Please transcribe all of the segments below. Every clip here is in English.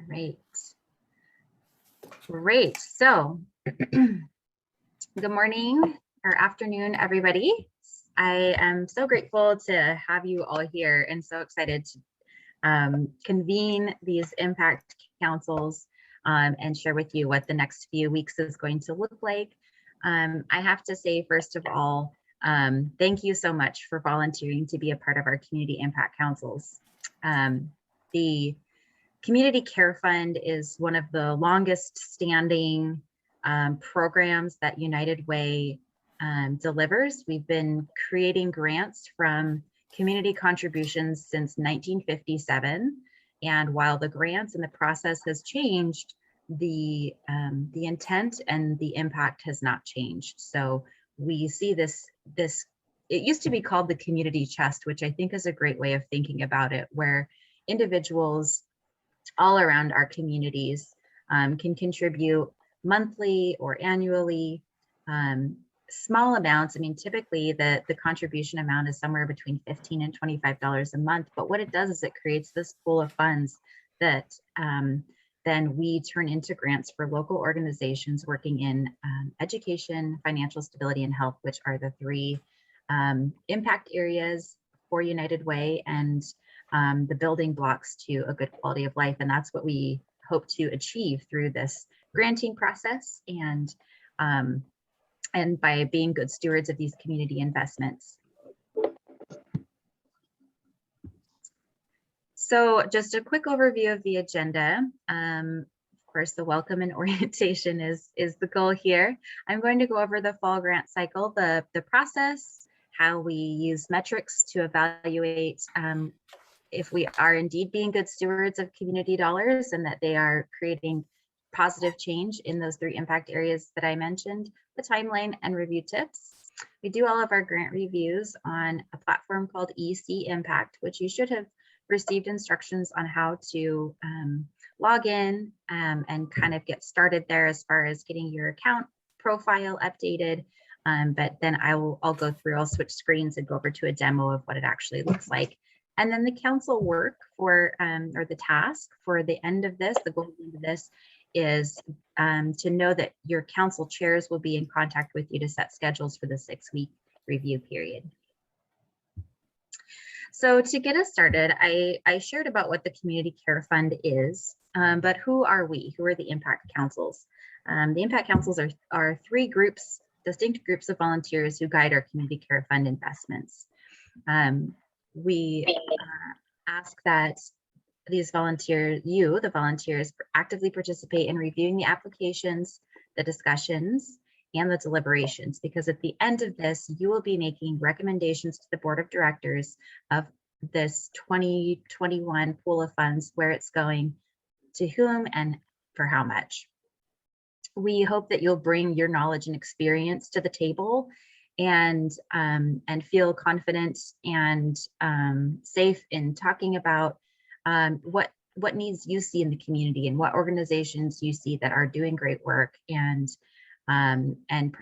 right. Great. So good morning or afternoon, everybody. I am so grateful to have you all here and so excited to convene these impact councils and share with you what the next few weeks is going to look like. I have to say, first of all, thank you so much for volunteering to be a part of our community impact councils. The Community Care Fund is one of the longest standing programs that United Way delivers. We've been creating grants from community contributions since 1957. And while the grants and the process has changed, the intent and the impact has not changed. So we see this, it used to be called the community chest, which I think is a great way of thinking about it, where individuals all around our communities can contribute monthly or annually, small amounts. I mean, typically the contribution amount is somewhere between $15 and $25 a month, but what it does is it creates this pool of funds that then we turn into grants for local organizations working in education, financial stability, and health, which are the three impact areas for United Way and the building blocks to a good quality of life. And that's what we hope to achieve through this granting process and by being good stewards of these community investments. So just a quick overview of the agenda. Of course, the welcome and orientation is the goal here. I'm going to go over the fall grant cycle, the process, how we use metrics to evaluate if we are indeed being good stewards of community dollars and that they are creating positive change in those three impact areas that I mentioned, the timeline and review tips. We do all of our grant reviews on a platform called e-CImpact, which you should have received instructions on how to log in and kind of get started there as far as getting your account profile updated. But then I'll go through, I'll switch screens and go over to a demo of what it actually looks like. And then the council work for, or the task for the end of this, the goal of this is to know that your council chairs will be in contact with you to set schedules for the 6-week review period. So to get us started, I shared about what the Community Care Fund is, but who are we? Who are the impact councils? The impact councils are three groups, distinct groups of volunteers who guide our Community Care Fund investments. We ask that these volunteers, the volunteers, actively participate in reviewing the applications, the discussions, and the deliberations, because at the end of this, you will be making recommendations to the board of directors of this 2021 pool of funds, where it's going, to whom, and for how much. We hope that you'll bring your knowledge and experience to the table and feel confident and safe in talking about what needs you see in the community and what organizations you see that are doing great work and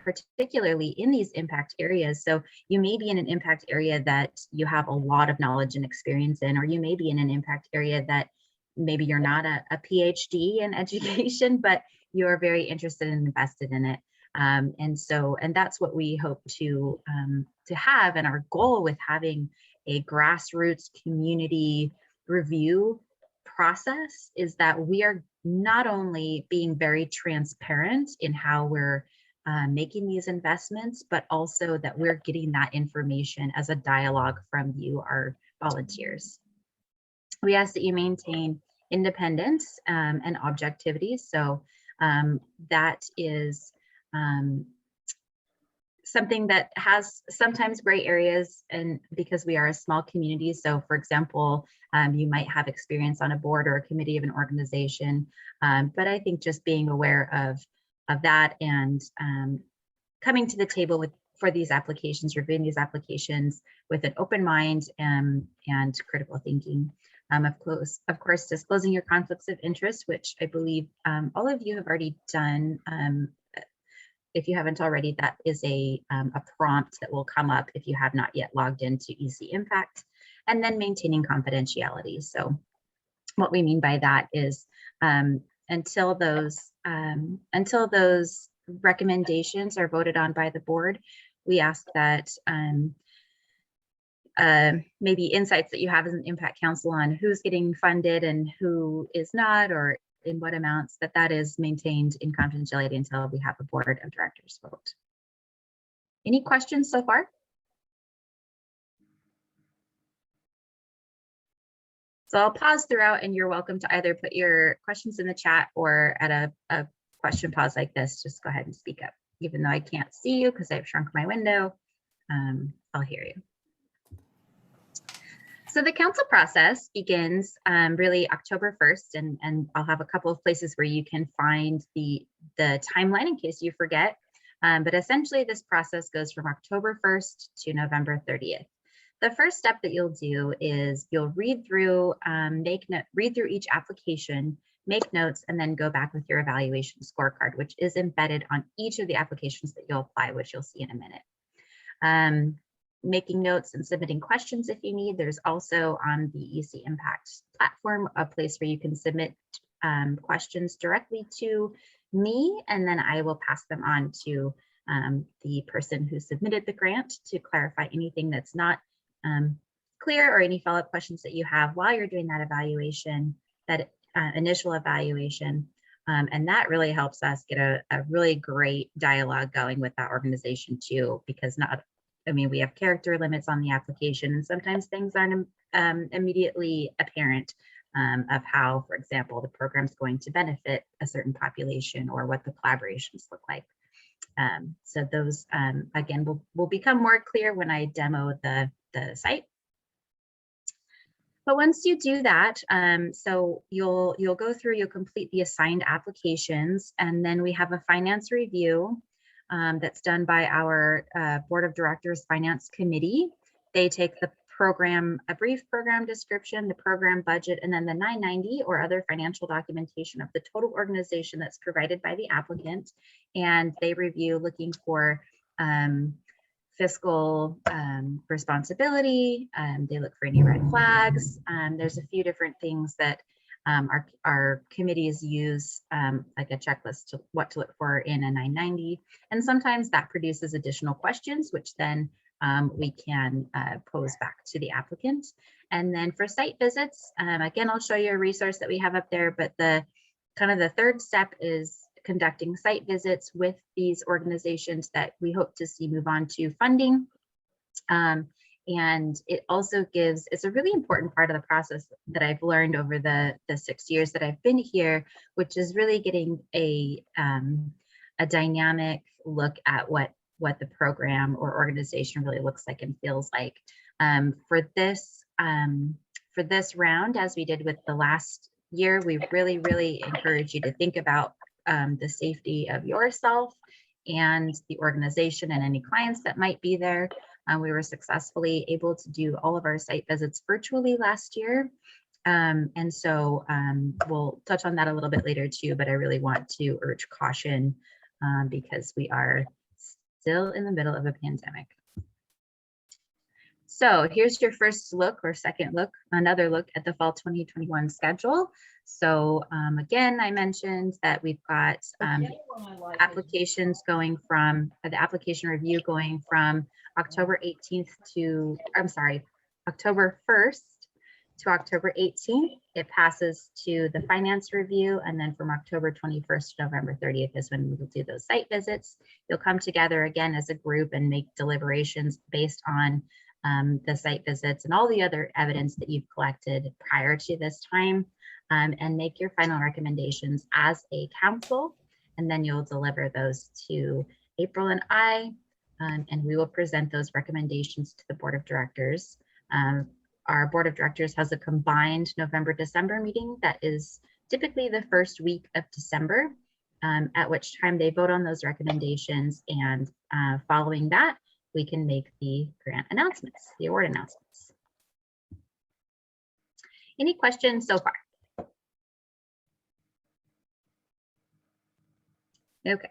particularly in these impact areas. So you may be in an impact area that you have a lot of knowledge and experience in, or you may be in an impact area that maybe you're not a PhD in education, but you're very interested and invested in it. And that's what we hope to have. And our goal with having a grassroots community review process is that we are not only being very transparent in how we're making these investments, but also that we're getting that information as a dialogue from you, our volunteers. We ask that you maintain independence and objectivity. So that is something that has sometimes gray areas, and because we are a small community. So for example, you might have experience on a board or a committee of an organization, but I think just being aware of that and coming to the table for these applications, reviewing these applications with an open mind and critical thinking. Of course, disclosing your conflicts of interest, which I believe all of you have already done. If you haven't already, that is a prompt that will come up if you have not yet logged into e-CImpact, and then maintaining confidentiality. So what we mean by that is until those recommendations are voted on by the board, we ask that maybe insights that you have as an impact council on who's getting funded and who is not, or in what amounts, that is maintained in confidentiality until we have a board of directors vote. Any questions so far? So I'll pause throughout, and you're welcome to either put your questions in the chat, or at a question pause like this, just go ahead and speak up. Even though I can't see you because I've shrunk my window, I'll hear you. So the council process begins really October 1st, and I'll have a couple of places where you can find the timeline in case you forget. But essentially this process goes from October 1st to November 30th. The first step that you'll do is you'll read through, read through each application, make notes, and then go back with your evaluation scorecard, which is embedded on each of the applications that you'll apply, which you'll see in a minute. Making notes and submitting questions if you need. There's also on the e-CImpact platform a place where you can submit questions directly to me, and then I will pass them on to the person who submitted the grant to clarify anything that's not clear, or any follow-up questions that you have while you're doing that evaluation, that initial evaluation. And that really helps us get a really great dialogue going with that organization too, because we have character limits on the application, and sometimes things aren't immediately apparent of how, for example, the program's going to benefit a certain population, or what the collaborations look like. So those, again, will become more clear when I demo the site. But once you do that, so you'll go through, you'll complete the assigned applications, and then we have a finance review that's done by our Board of Directors Finance Committee. They take the program, a brief program description, the program budget, and then the 990 or other financial documentation of the total organization that's provided by the applicant. And they review, looking for fiscal responsibility. They look for any red flags. There's a few different things that our committees use, like a checklist to what to look for in a 990. And sometimes that produces additional questions, which then we can pose back to the applicant. And then for site visits, again, I'll show you a resource that we have up there, but the third step is conducting site visits with these organizations that we hope to see move on to funding. And it also gives, it's a really important part of the process that I've learned over the 6 years that I've been here, which is really getting a dynamic look at what the program or organization really looks like and feels like. For this round, as we did with the last year, we really encourage you to think about the safety of yourself and the organization and any clients that might be there. We were successfully able to do all of our site visits virtually last year. And so we'll touch on that a little bit later too, but I really want to urge caution because we are still in the middle of a pandemic. So here's your first look or second look, another look at the fall 2021 schedule. So again, I mentioned that we've got applications going from, the application review going from October 18th to, October 1st to October 18th. It passes to the finance review, and then from October 21st to November 30th is when we will do those site visits. You'll come together again as a group and make deliberations based on the site visits and all the other evidence that you've collected prior to this time, and make your final recommendations as a council, and then you'll deliver those to April and I, and we will present those recommendations to the Board of Directors. Our Board of Directors has a combined November-December meeting that is typically the first week of December, at which time they vote on those recommendations, and following that, we can make the grant announcements, the award announcements. Any questions so far? Okay,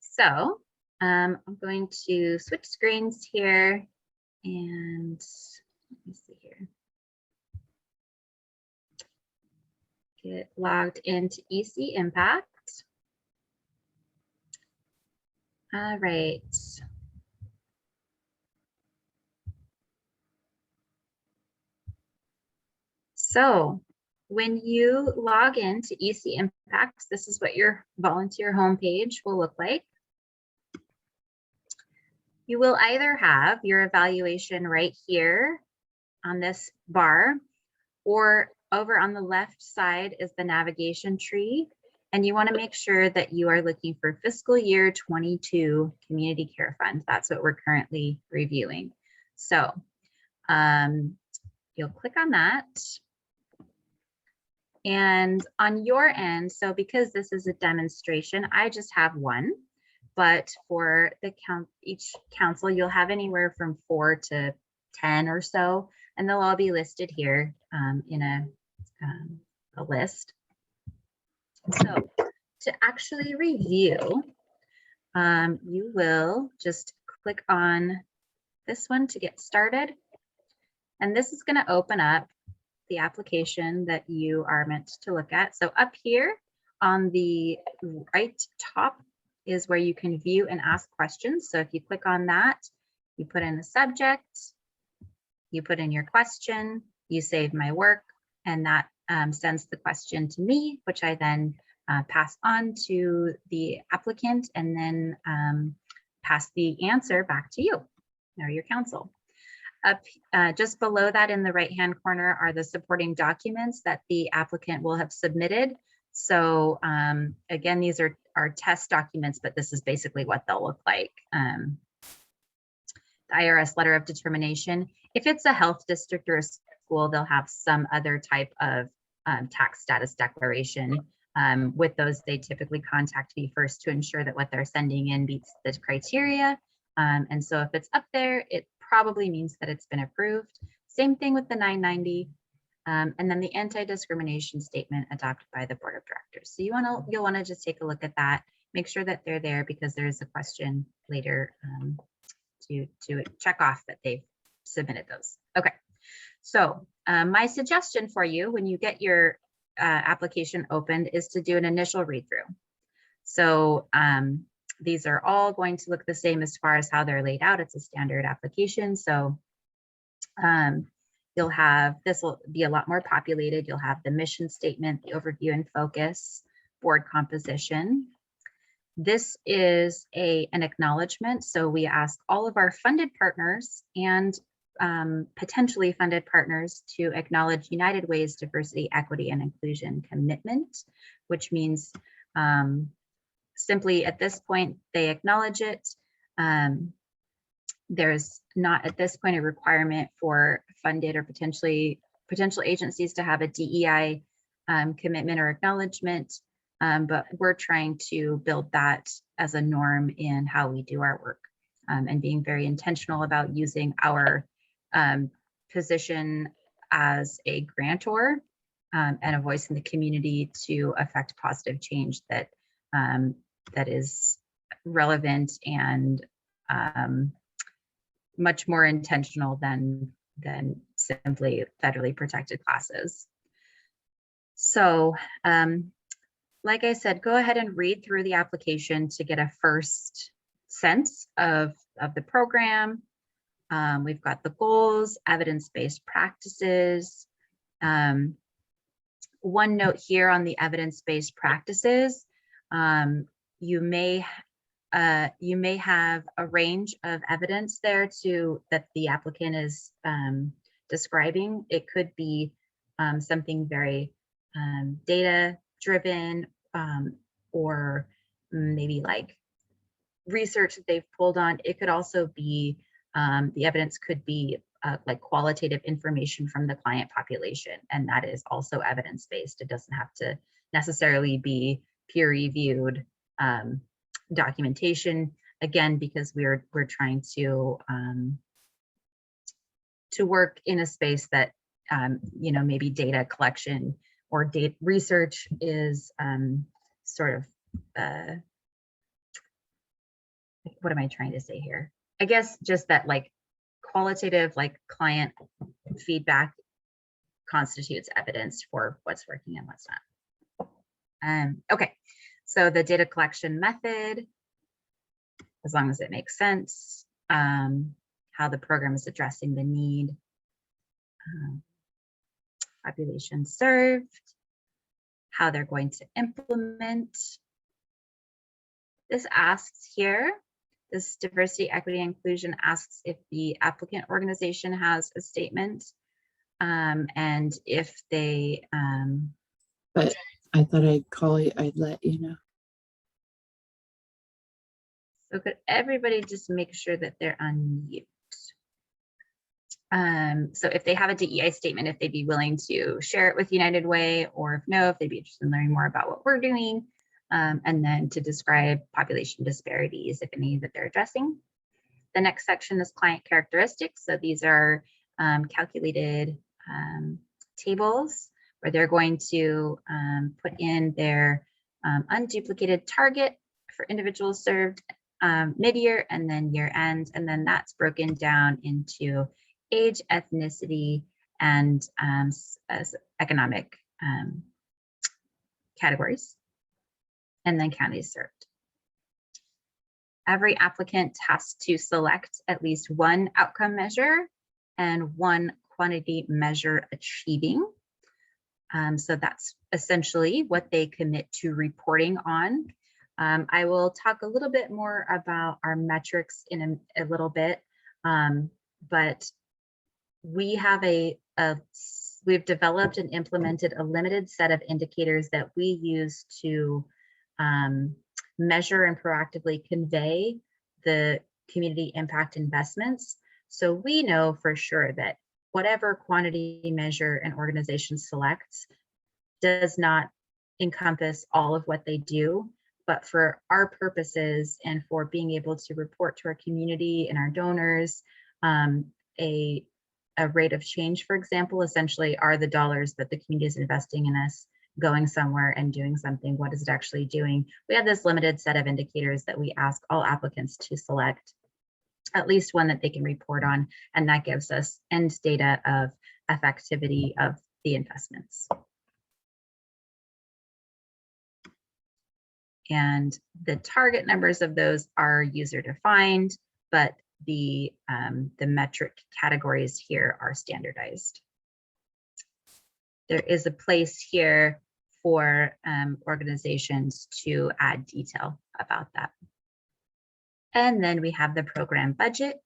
so I'm going to switch screens here, and let me see here. get logged into e-CImpact. All right. So when you log into e-CImpact, this is what your volunteer homepage will look like. You will either have your evaluation right here on this bar, or over on the left side is the navigation tree. And you want to make sure that you are looking for fiscal year 22 community care fund. That's what we're currently reviewing. So you'll click on that. And on your end, so because this is a demonstration, I just have one, but for the each council, you'll have anywhere from 4 to 10 or so, and they'll all be listed here in a list. So to actually review, you will just click on this one to get started. And this is going to open up the application that you are meant to look at. So up here on the right top is where you can view and ask questions. So if you click on that, you put in the subject, you put in your question, you save my work, and that sends the question to me, which I then pass on to the applicant, and then pass the answer back to you or your council. Up just below that in the right-hand corner are the supporting documents that the applicant will have submitted. So again, these are test documents, but this is basically what they'll look like. The IRS letter of determination. If it's a health district or a school, they'll have some other type of tax status declaration. With those, they typically contact me first to ensure that what they're sending in meets the criteria. And so if it's up there, it probably means that it's been approved. Same thing with the 990. And then the anti-discrimination statement adopted by the board of directors. So you'll want to just take a look at that, make sure that they're there, because there is a question later to check off that they've submitted those. Okay, so my suggestion for you when you get your application opened is to do an initial read through. So these are all going to look the same as far as how they're laid out. It's a standard application. So you'll have, this will be a lot more populated. You'll have the mission statement, the overview and focus, board composition. This is an acknowledgement. So we ask all of our funded partners and potentially funded partners to acknowledge United Way's diversity, equity, and inclusion commitment, which means simply at this point, they acknowledge it. There's not at this point a requirement for funded or potential agencies to have a DEI commitment or acknowledgement, but we're trying to build that as a norm in how we do our work, and being very intentional about using our position as a grantor and a voice in the community to affect positive change that that is relevant and much more intentional than simply federally protected classes. So like I said, go ahead and read through the application to get a first sense of the program. We've got the goals, evidence-based practices. One note here on the evidence-based practices, you may have a range of evidence there that the applicant is describing. It could be something very data-driven, or maybe like research that they've pulled on. It could also be, the evidence could be like qualitative information from the client population, and that is also evidence-based. It doesn't have to necessarily be peer-reviewed documentation, again, because we're trying to work in a space that maybe data collection or data research is sort of what am I trying to say here? I guess just that like qualitative, like client feedback constitutes evidence for what's working and what's not. Okay, so the data collection method, as long as it makes sense, how the program is addressing the need, population served, how they're going to implement. This asks here, this diversity, equity, inclusion asks if the applicant organization has a statement, and if they but I thought I'd call you, I'd let you know. So could everybody just make sure that they're on mute? So if they have a DEI statement, if they'd be willing to share it with United Way, or if no, if they'd be interested in learning more about what we're doing, and then to describe population disparities, if any, that they're addressing. The next section is client characteristics. So these are calculated tables where they're going to put in their unduplicated target for individuals served mid-year and then year end, and then that's broken down into age, ethnicity, and as economic categories, and then counties served. Every applicant has to select at least one outcome measure and one quantity measure achieving. So that's essentially what they commit to reporting on. I will talk a little bit more about our metrics in a little bit, but we have we've developed and implemented a limited set of indicators that we use to measure and proactively convey the community impact investments. So we know for sure that whatever quantity measure an organization selects does not encompass all of what they do, but for our purposes and for being able to report to our community and our donors, a rate of change, for example, essentially are the dollars that the community is investing in us going somewhere and doing something. What is it actually doing? We have this limited set of indicators that we ask all applicants to select at least one that they can report on, and that gives us end data of effectivity of the investments. And the target numbers of those are user defined, but the metric categories here are standardized. There is a place here for organizations to add detail about that. And then we have the program budget.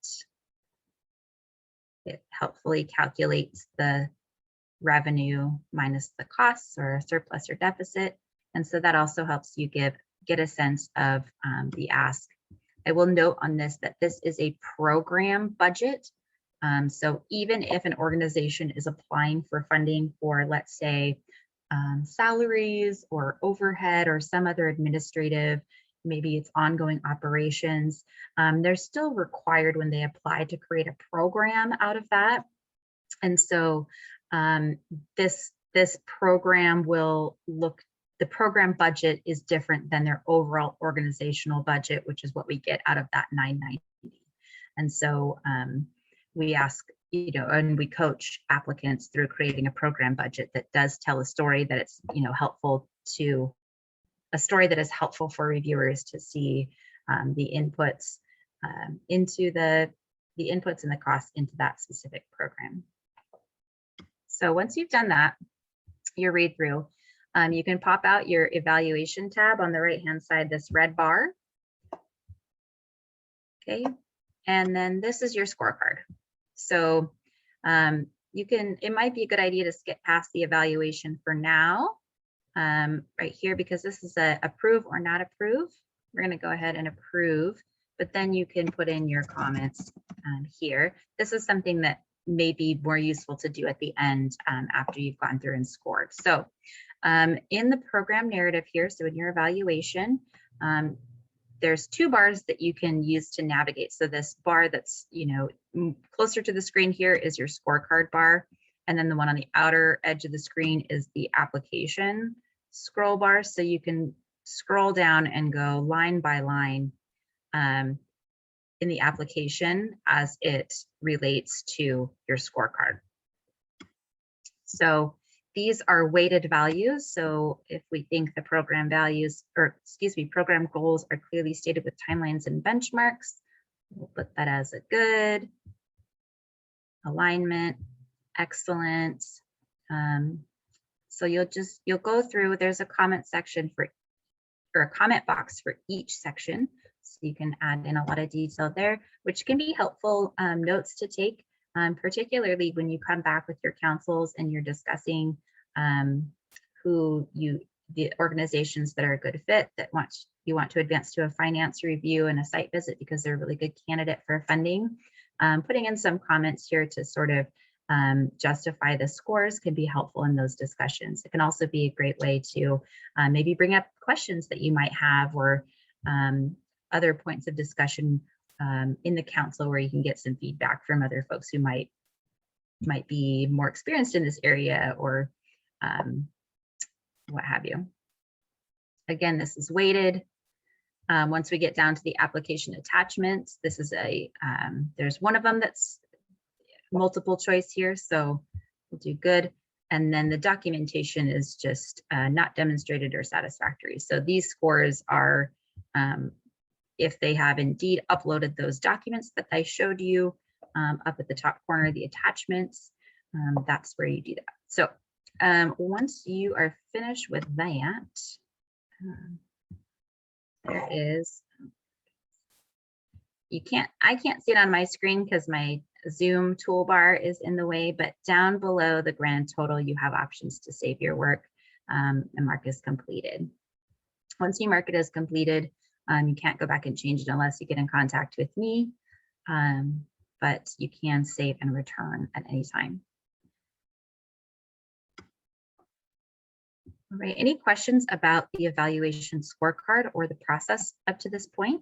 It helpfully calculates the revenue minus the costs or surplus or deficit. And so that also helps you get a sense of the ask. I will note on this that this is a program budget. So even if an organization is applying for funding for, let's say, salaries or overhead or some other administrative, maybe it's ongoing operations, they're still required when they apply to create a program out of that. And so this program will look, the program budget is different than their overall organizational budget, which is what we get out of that 990. And so we ask, and we coach applicants through creating a program budget that does tell a story that it's, helpful to, a story that is helpful for reviewers to see the inputs into the inputs and the costs into that specific program. So once you've done that, your read through, you can pop out your evaluation tab on the right-hand side, this red bar. Okay, and then this is your scorecard. So it might be a good idea to skip past the evaluation for now, right here, because this is a approve or not approve. We're going to go ahead and approve, but then you can put in your comments here. This is something that may be more useful to do at the end after you've gone through and scored. So in the program narrative here, so in your evaluation, there's two bars that you can use to navigate. So this bar that's closer to the screen here is your scorecard bar, and then the one on the outer edge of the screen is the application scroll bar. So you can scroll down and go line by line in the application as it relates to your scorecard. So These are weighted values. So if we think the program values, or excuse me, program goals are clearly stated with timelines and benchmarks, we'll put that as a good, alignment, excellent. So you'll go through, there's a comment section or a comment box for each section. So you can add in a lot of detail there, which can be helpful notes to take, particularly when you come back with your councils and you're discussing the organizations that are a good fit that you want to advance to a finance review and a site visit because they're a really good candidate for funding. Putting in some comments here to sort of justify the scores can be helpful in those discussions. It can also be a great way to maybe bring up questions that you might have, or other points of discussion in the council where you can get some feedback from other folks who might be more experienced in this area, or what have you. Again, this is weighted. Once we get down to the application attachments, this is there's one of them that's multiple choice here, so we'll do good. And then the documentation is just not demonstrated or satisfactory. So these scores are if they have indeed uploaded those documents that I showed you up at the top corner, the attachments, that's where you do that. So once you are finished with that, there is, I can't see it on my screen because my Zoom toolbar is in the way, but down below the grand total, you have options to save your work and mark as completed. Once you mark it as completed, you can't go back and change it unless you get in contact with me, but you can save and return at any time. All right, any questions about the evaluation scorecard or the process up to this point?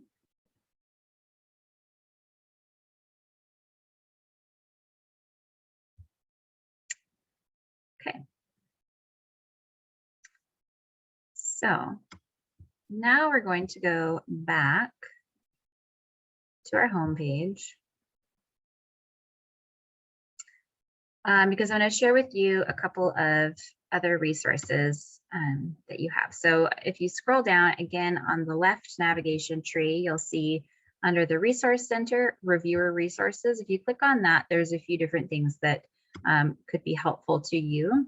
Okay. So now we're going to go back to our homepage because I'm going to share with you a couple of other resources that you have. So if you scroll down again on the left navigation tree, you'll see under the Resource Center, Reviewer Resources. If you click on that, there's a few different things that could be helpful to you.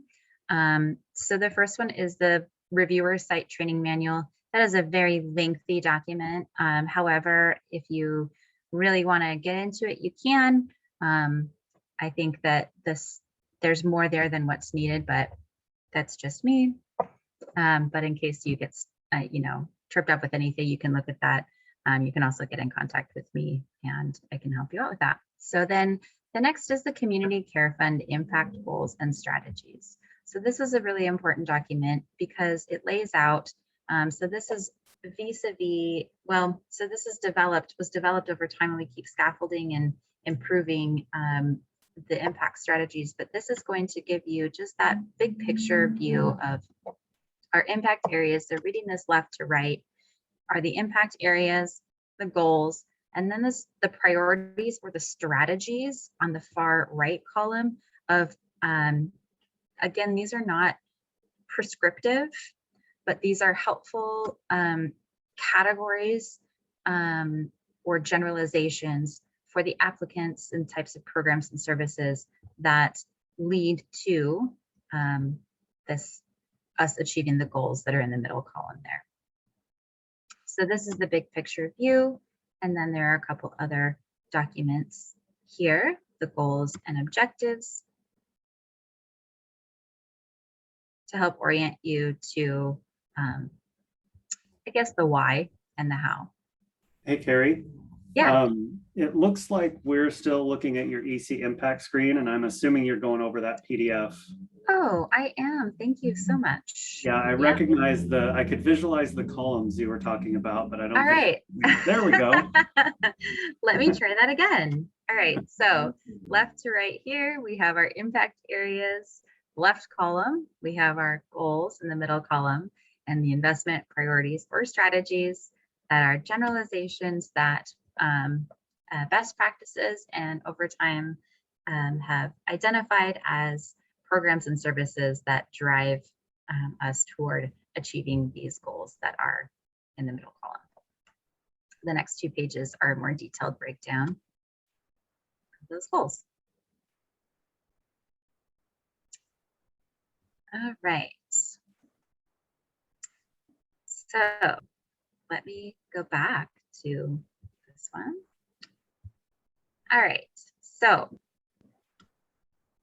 So the first one is the Reviewer Site Training Manual. That is a very lengthy document. However, if you really want to get into it, you can. I think that there's more there than what's needed, but that's just me. But in case you get tripped up with anything, you can look at that. You can also get in contact with me and I can help you out with that. So then the next is the Community Care Fund Impact Goals and Strategies. So this is a really important document because it lays out, so this is vis-a-vis, well, so this is was developed over time, and we keep scaffolding and improving the impact strategies, but this is going to give you just that big picture view of our impact areas. So reading this left to right are the impact areas, the goals, and then the priorities or the strategies on the far right column of, again, these are not prescriptive, but these are helpful categories or generalizations for the applicants and types of programs and services that lead to us achieving the goals that are in the middle column there. So this is the big picture view. And then there are a couple other documents here, the goals and objectives, to help orient you to, I guess, the why and the how. Hey, Carrie. Yeah. It looks like we're still looking at your e-CImpact screen, and I'm assuming you're going over that PDF. Oh, I am. Thank you so much. Yeah, I recognize I could visualize the columns you were talking about, but I don't. All right. There we go. Let me try that again. All right. So left to right here, we have our impact areas. Left column, we have our goals in the middle column, and the investment priorities or strategies that are generalizations that best practices and over time have identified as programs and services that drive us toward achieving these goals that are in the middle column. The next 2 pages are a more detailed breakdown of those goals. All right. So let me go back to this one. All right. So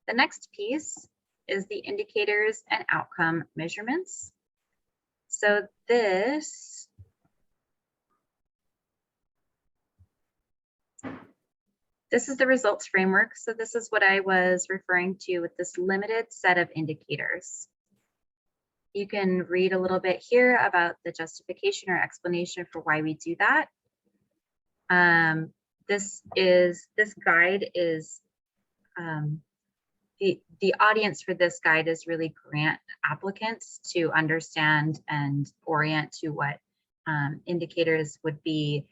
the next piece is the indicators and outcome measurements. So this is the results framework. So this is what I was referring to with this limited set of indicators. You can read a little bit here about the justification or explanation for why we do that. This guide is the audience for this guide is really grant applicants to understand and orient to what indicators would be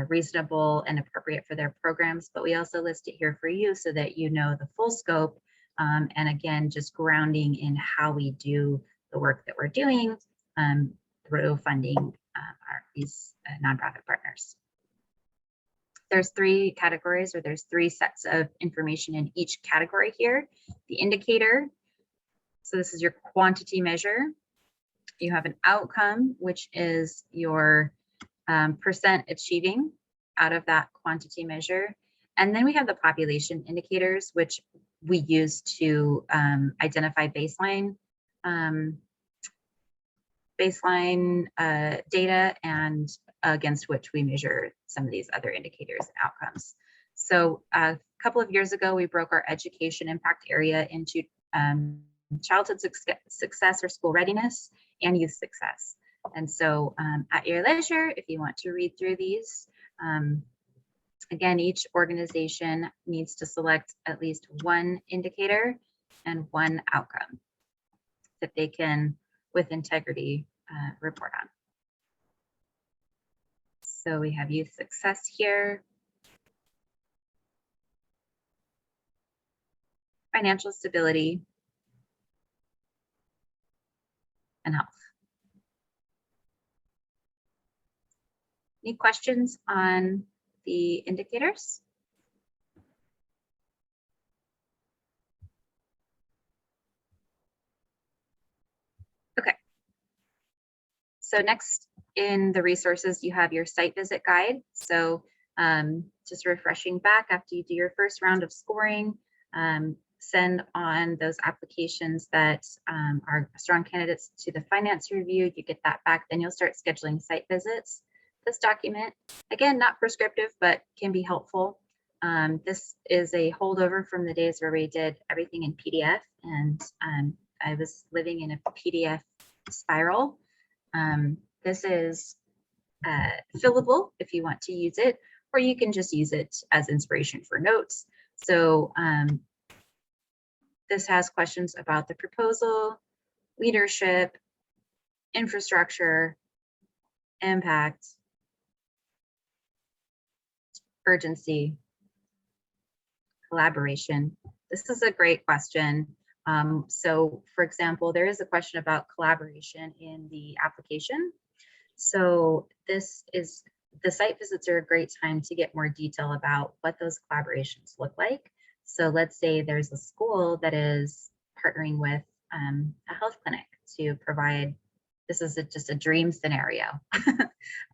reasonable and appropriate for their programs, but we also list it here for you so that you know the full scope, and again, just grounding in how we do the work that we're doing through funding these nonprofit partners. There's 3 categories, or there's 3 sets of information in each category here. The indicator, so this is your quantity measure. You have an outcome, which is your percent achieving out of that quantity measure. And then we have the population indicators, which we use to identify baseline data and against which we measure some of these other indicators and outcomes. So a couple of years ago, we broke our education impact area into childhood success or school readiness and youth success. And so at your leisure, if you want to read through these, again, each organization needs to select at least 1 indicator and 1 outcome that they can, with integrity, report on. So we have youth success here, financial stability, and health. Any questions on the indicators? Okay. So next in the resources, you have your site visit guide. So just refreshing back after you do your first round of scoring, send on those applications that are strong candidates to the finance review. You get that back, then you'll start scheduling site visits. This document, again, not prescriptive, but can be helpful. This is a holdover from the days where we did everything in PDF, and I was living in a PDF spiral. This is fillable if you want to use it, or you can just use it as inspiration for notes. So this has questions about the proposal, leadership, infrastructure, impact, urgency, collaboration. This is a great question. So for example, there is a question about collaboration in the application. So this is, the site visits are a great time to get more detail about what those collaborations look like. So let's say there's a school that is partnering with a health clinic to provide, this is just a dream scenario,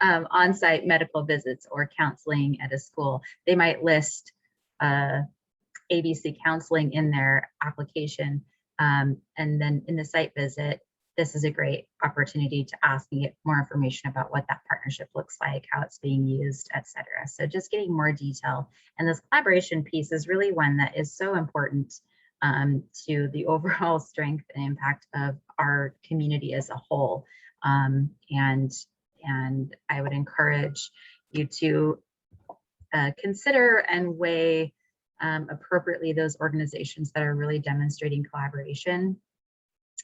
on-site medical visits or counseling at a school. They might list ABC counseling in their application. And then in the site visit, this is a great opportunity to ask and get more information about what that partnership looks like, how it's being used, et cetera. So just getting more detail. And this collaboration piece is really one that is so important to the overall strength and impact of our community as a whole. And I would encourage you to consider and weigh appropriately those organizations that are really demonstrating collaboration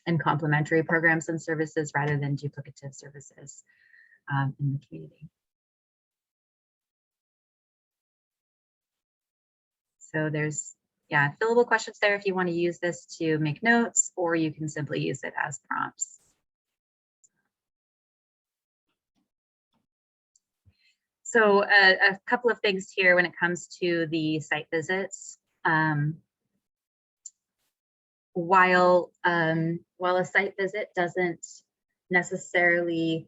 and complementary programs and services rather than duplicative services in the community. So there's yeah, fillable questions there if you want to use this to make notes, or you can simply use it as prompts. So a couple of things here when it comes to the site visits. While a site visit doesn't necessarily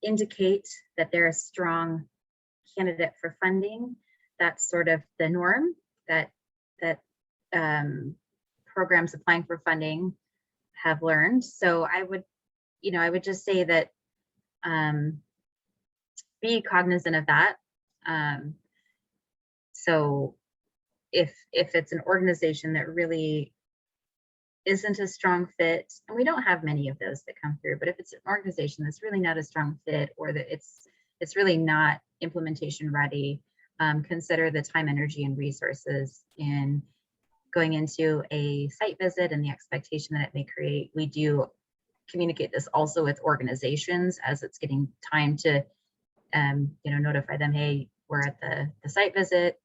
indicate that they're a strong candidate for funding, that's sort of the norm that programs applying for funding have learned. So I would just say that be cognizant of that. So if it's an organization that really isn't a strong fit, and we don't have many of those that come through, but if it's an organization that's really not a strong fit, or that it's really not implementation ready, consider the time, energy, and resources in going into a site visit and the expectation that it may create. We do communicate this also with organizations as it's getting time to notify them, hey, we're at the site visit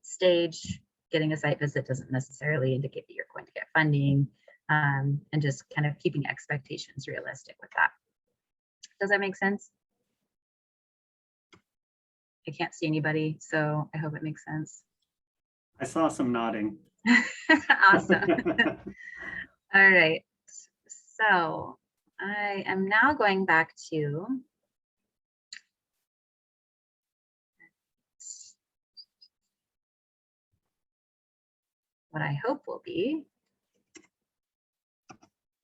stage. Getting a site visit doesn't necessarily indicate that you're going to get funding, and just kind of keeping expectations realistic with that. Does that make sense? I can't see anybody, so I hope it makes sense. I saw some nodding. Awesome. All right. So I am now going back to what I hope will be.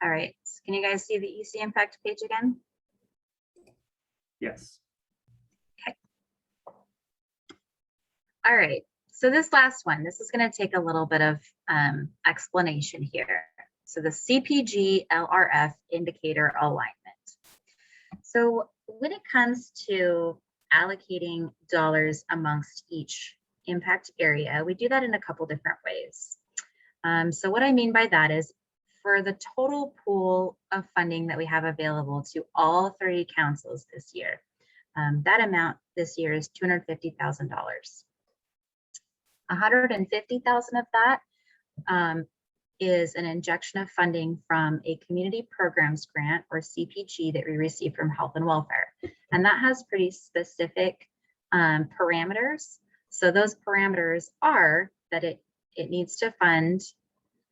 All right. Can you guys see the e-CImpact page again? Yes. Okay. All right. So this last one, this is going to take a little bit of explanation here. So the CPG LRF Indicator Alignment. So when it comes to allocating dollars amongst each impact area, we do that in a couple different ways. So what I mean by that is, for the total pool of funding that we have available to all 30 councils this year, that amount this year is $250,000. $150,000 of that is an injection of funding from a community programs grant, or CPG, that we receive from Health and Welfare. And that has pretty specific parameters. So those parameters are that it needs to fund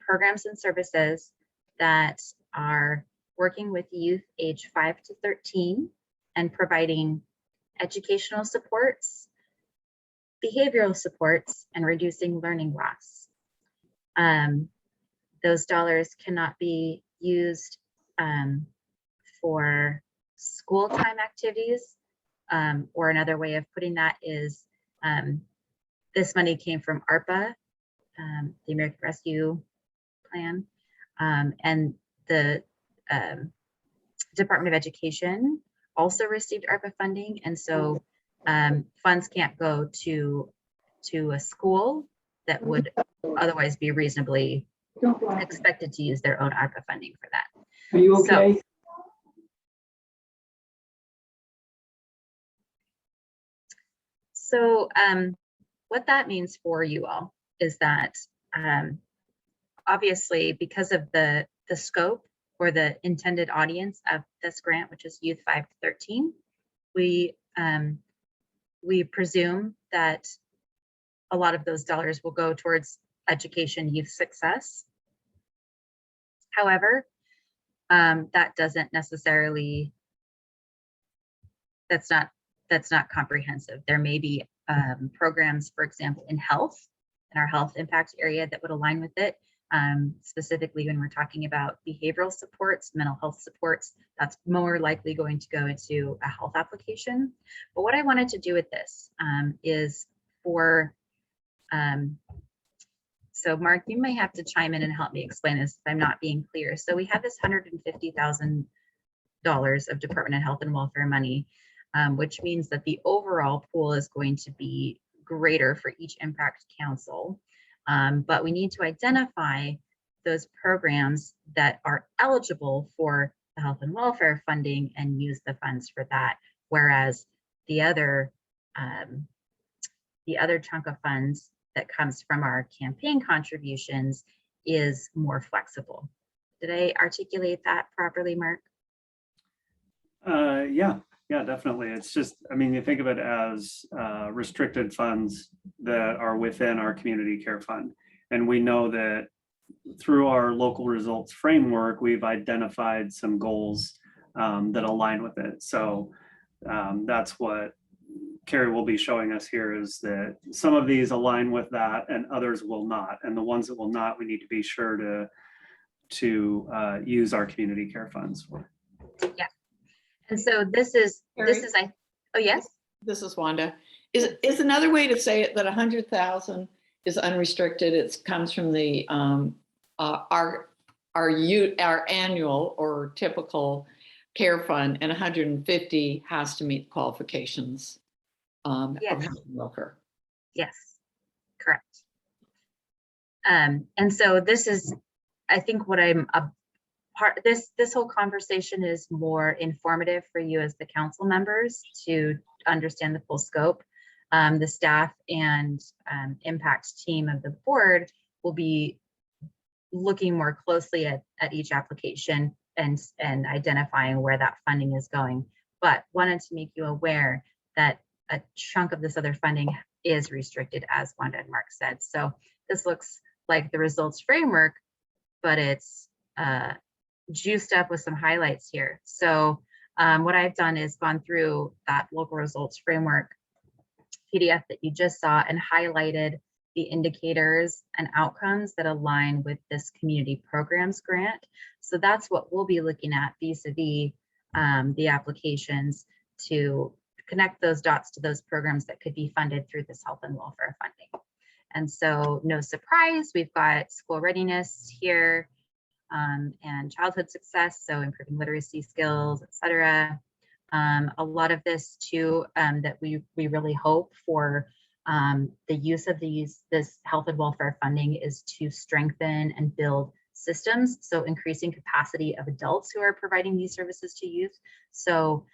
programs and services that are working with youth age 5 to 13 and providing educational supports, behavioral supports, and reducing learning loss. Those dollars cannot be used for school time activities, or another way of putting that is this money came from ARPA, the American Rescue Plan, and the Department of Education also received ARPA funding, and so funds can't go to a school that would otherwise be reasonably expected to use their own ARPA funding for that. Are you okay? So what that means for you all is that obviously, because of the scope or the intended audience of this grant, which is youth 5 to 13, we presume that a lot of those dollars will go towards education, youth success. However, that doesn't necessarily, that's not comprehensive. There may be programs, for example, in health, in our health impact area, that would align with it. Specifically when we're talking about behavioral supports, mental health supports, that's more likely going to go into a health application. But what I wanted to do with this is for, so Mark, you may have to chime in and help me explain this if I'm not being clear. So we have this $150,000 of Department of Health and Welfare money, which means that the overall pool is going to be greater for each impact council. But we need to identify those programs that are eligible for the health and welfare funding and use the funds for that. Whereas the other chunk of funds that comes from our campaign contributions is more flexible. Did I articulate that properly, Mark? Yeah, definitely. It's just, I mean, you think of it as restricted funds that are within our community care fund. And we know that through our local results framework, we've identified some goals that align with it. So that's what Carrie will be showing us here, is that some of these align with that and others will not. And the ones that will not, we need to be sure to use our community care funds for. Yeah. And so this is oh yes. This is Wanda. Is another way to say it that 100,000 is unrestricted? It comes from the our annual or typical care fund, and 150 has to meet qualifications of Yes. health and welfare. Yes, correct. And so this is, I think what I'm a part, this whole conversation is more informative for you as the council members to understand the full scope. The staff and impact team of the board will be looking more closely at each application and identifying where that funding is going. But wanted to make you aware that a chunk of this other funding is restricted, as Wanda and Mark said. So this looks like the results framework, but it's juiced up with some highlights here. So what I've done is gone through that local results framework PDF that you just saw and highlighted the indicators and outcomes that align with this community programs grant. So that's what we'll be looking at vis-a-vis the applications to connect those dots to those programs that could be funded through this health and welfare funding. And so no surprise, we've got school readiness here and childhood success, so improving literacy skills, etc. A lot of this too, that we really hope for the use of this health and welfare funding is to strengthen and build systems. So increasing capacity of adults who are providing these services to youth. So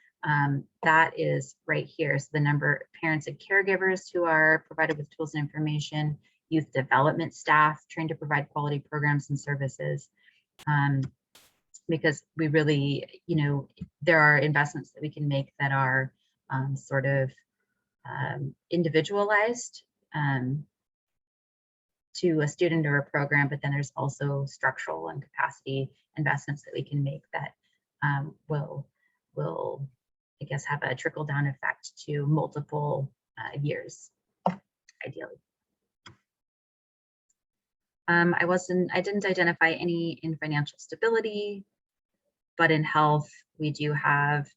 that is right here. So the number of parents and caregivers who are provided with tools and information, youth development staff trained to provide quality programs and services. Because we really, there are investments that we can make that are sort of individualized to a student or a program, but then there's also structural and capacity investments that we can make that will, I guess, have a trickle down effect to multiple years, ideally. I didn't identify any in financial stability, but in health, we do have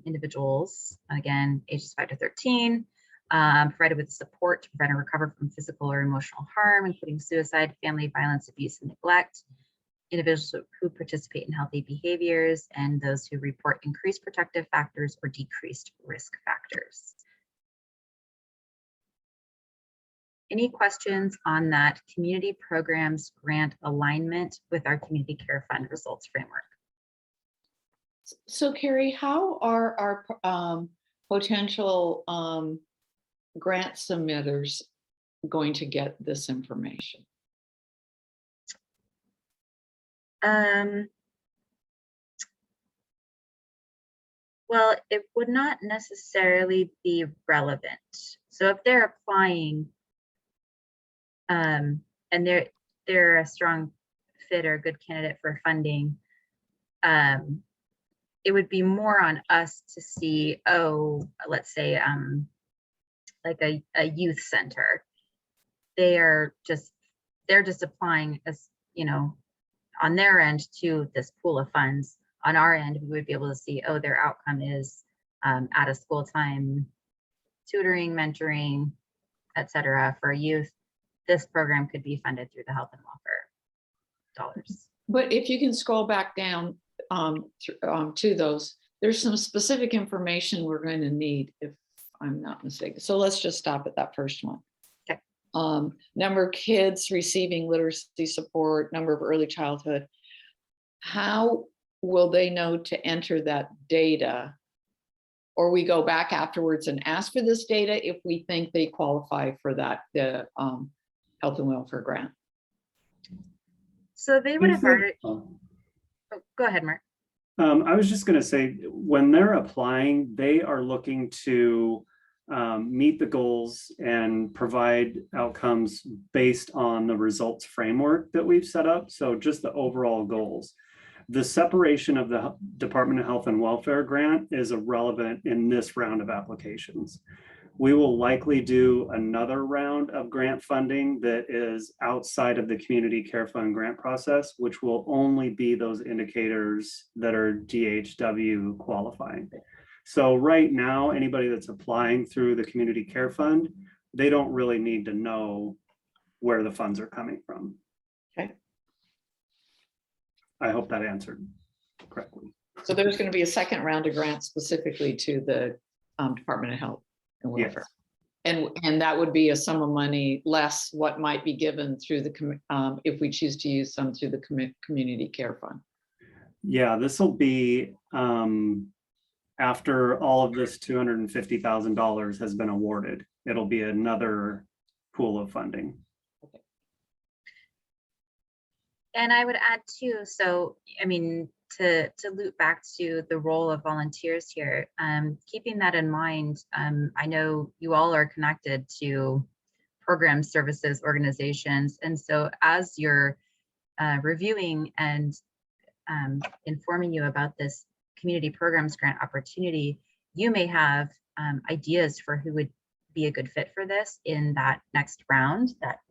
individuals, again, ages 5 to 13, provided with support to prevent or recover from physical or emotional harm, including suicide, family violence, abuse, and neglect, individuals who participate in healthy behaviors, and those who report increased protective factors or decreased risk factors. Any questions on that community programs grant alignment with our community care fund results framework? So Carrie, how are our potential grant submitters going to get this information? Well, it would not necessarily be relevant. So if they're applying and they're a strong fit or a good candidate for funding, it would be more on us to see, oh, let's say like a youth center. They're just applying as, on their end to this pool of funds. On our end, we would be able to see, oh, their outcome is out of school time, tutoring, mentoring, etc. for youth. This program could be funded through the health and welfare dollars. But if you can scroll back down to those, there's some specific information we're going to need, if I'm not mistaken. So let's just stop at that first one. Okay. Number of kids receiving literacy support, number of early childhood. How will they know to enter that data? Or we go back afterwards and ask for this data if we think they qualify for that, the health and welfare grant? So they would have Usually- already, oh, go ahead, Mark. I was just going to say, when they're applying, they are looking to meet the goals and provide outcomes based on the results framework that we've set up. So just the overall goals. The separation of the Department of Health and Welfare grant is irrelevant in this round of applications. We will likely do another round of grant funding that is outside of the Community Care Fund grant process, which will only be those indicators that are DHW qualifying. So right now, anybody that's applying through the Community Care Fund, they don't really need to know where the funds are coming from. Okay. I hope that answered correctly. So there's going to be a second round of grants specifically to the Department of Health and Welfare. Yes. And that would be a sum of money less what might be given through the, if we choose to use some through the Community Care Fund. Yeah, this will be after all of this $250,000 has been awarded. It'll be another pool of funding. And I would add too, so, I mean, to loop back to the role of volunteers here, keeping that in mind, I know you all are connected to program services organizations. And so as you're reviewing and informing you about this community programs grant opportunity, you may have ideas for who would be a good fit for this in that next round, that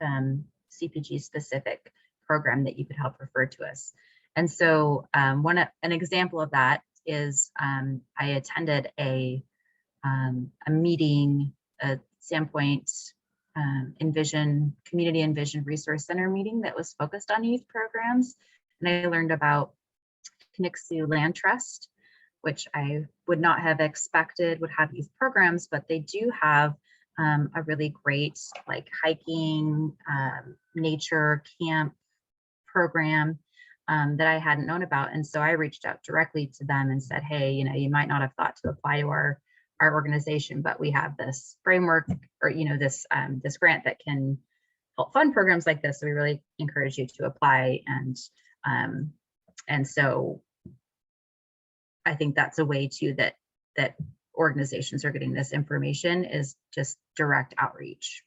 CPG specific program that you could help refer to us. And so an example of that is I attended a meeting, a Sandpoint Community Envision Resource Center meeting that was focused on youth programs. And I learned about Kinixu Land Trust, which I would not have expected would have youth programs, but they do have a really great like hiking, nature camp program that I hadn't known about. And so I reached out directly to them and said, hey, you know, you might not have thought to apply to our organization, but we have this framework or, you know, this grant that can help fund programs like this. So we really encourage you to apply. And so I think that's a way too that organizations are getting this information is just direct outreach.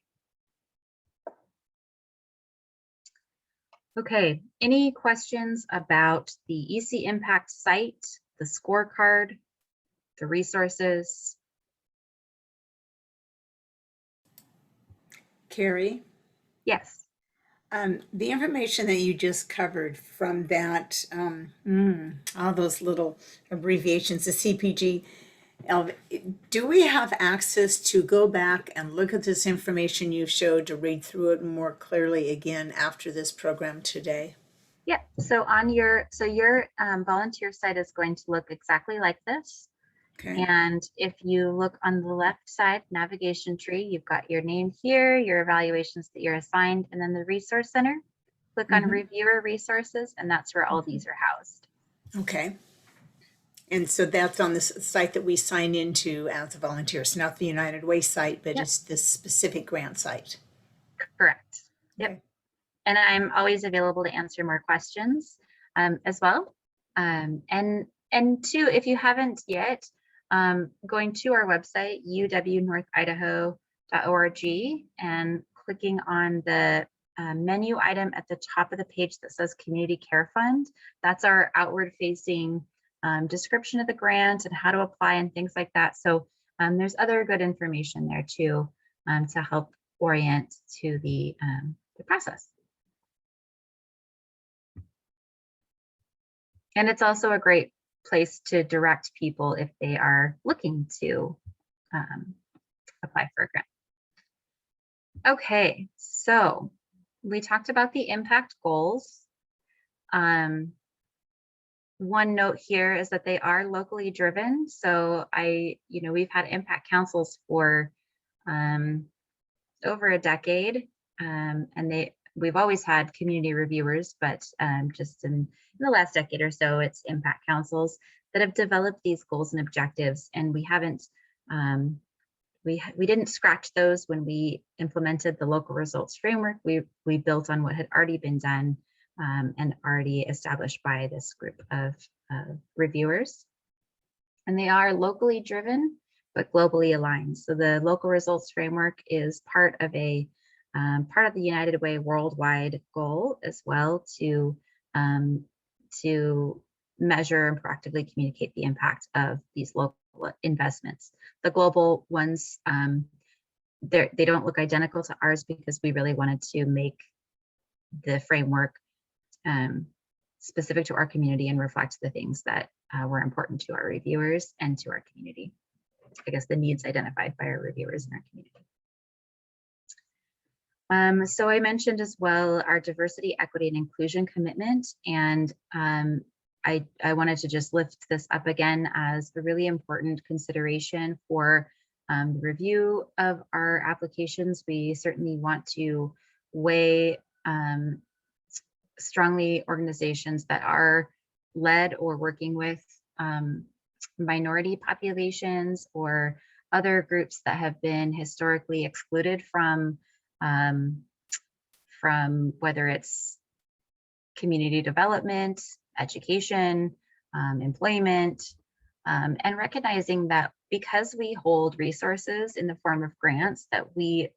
Okay, any questions about the e-CImpact site, the scorecard, the resources? Carrie? Yes. The information that you just covered from that, all those little abbreviations, the CPG, do we have access to go back and look at this information you showed to read through it more clearly again after this program today? Yeah, so on your volunteer site is going to look exactly like this. Okay. And if you look on the left side navigation tree, you've got your name here, your evaluations that you're assigned, and then the resource center. Click on reviewer resources, and that's where all these are housed. Okay. And so that's on this site that we sign into as a volunteer. It's not the United Way site, but it's this specific grant site. Correct. Yep. Okay. And I'm always available to answer more questions as well. And two, if you haven't yet, going to our website, uwnorthidaho.org, and clicking on the menu item at the top of the page that says Community Care Fund. That's our outward facing description of the grant and how to apply and things like that. So there's other good information there too to help orient to the process. And it's also a great place to direct people if they are looking to apply for a grant. Okay, so we talked about the impact goals. One note here is that they are locally driven. So we've had impact councils for over a decade, and we've always had community reviewers, but just in the last decade or so, it's impact councils that have developed these goals and objectives, and we haven't we didn't scratch those when we implemented the local results framework. We built on what had already been done and already established by this group of reviewers. And they are locally driven, but globally aligned. So the local results framework is part of the United Way worldwide goal as well to measure and proactively communicate the impact of these local investments. The global ones, they don't look identical to ours because we really wanted to make the framework specific to our community and reflect the things that were important to our reviewers and to our community. I guess the needs identified by our reviewers in our community. So I mentioned as well our diversity, equity, and inclusion commitment, and I wanted to just lift this up again as a really important consideration for the review of our applications. We certainly want to weigh strongly organizations that are led or working with minority populations or other groups that have been historically excluded from whether it's community development, education, employment, and recognizing that because we hold resources in the form of grants, that we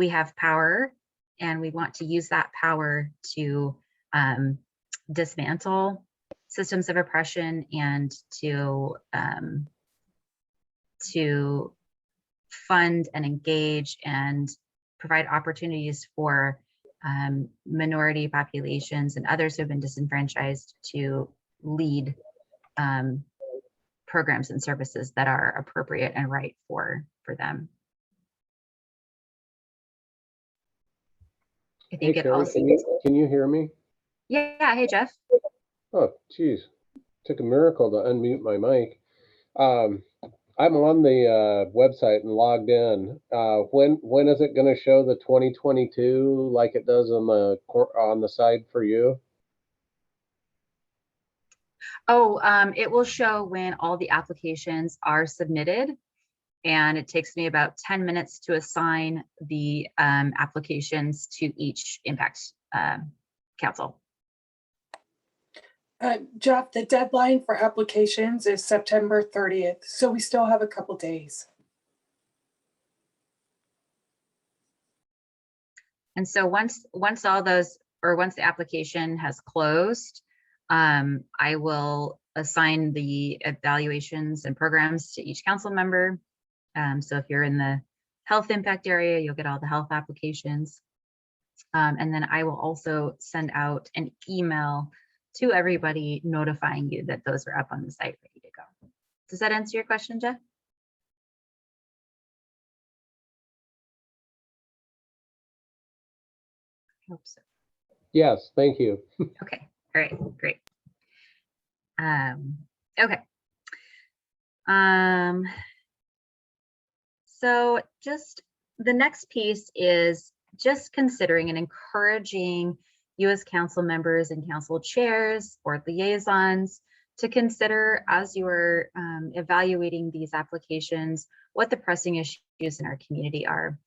have power, and we want to use that power to dismantle systems of oppression and to fund and engage and provide opportunities for minority populations and others who have been disenfranchised to lead programs and services that are appropriate and right for them. I think Hey, it Carrie, also. can you hear me? Yeah, hey Jeff. Oh, geez, took a miracle to unmute my mic. I'm on the website and logged in. When is it going to show the 2022 like it does on the side for you? Oh, it will show when all the applications are submitted, and it takes me about 10 minutes to assign the applications to each impact council. Jeff, the deadline for applications is September 30th, so we still have a couple days. And so once all those, or once the application has closed, I will assign the evaluations and programs to each council member. So if you're in the health impact area, you'll get all the health applications. And then I will also send out an email to everybody notifying you that those are up on the site ready to go. Does that answer your question, Jeff? I hope so. Yes, thank you. Okay, all right, great. Okay. So just the next piece is just considering and encouraging you as council members and council chairs or liaisons to consider, as you are evaluating these applications, what the pressing issues in our community are.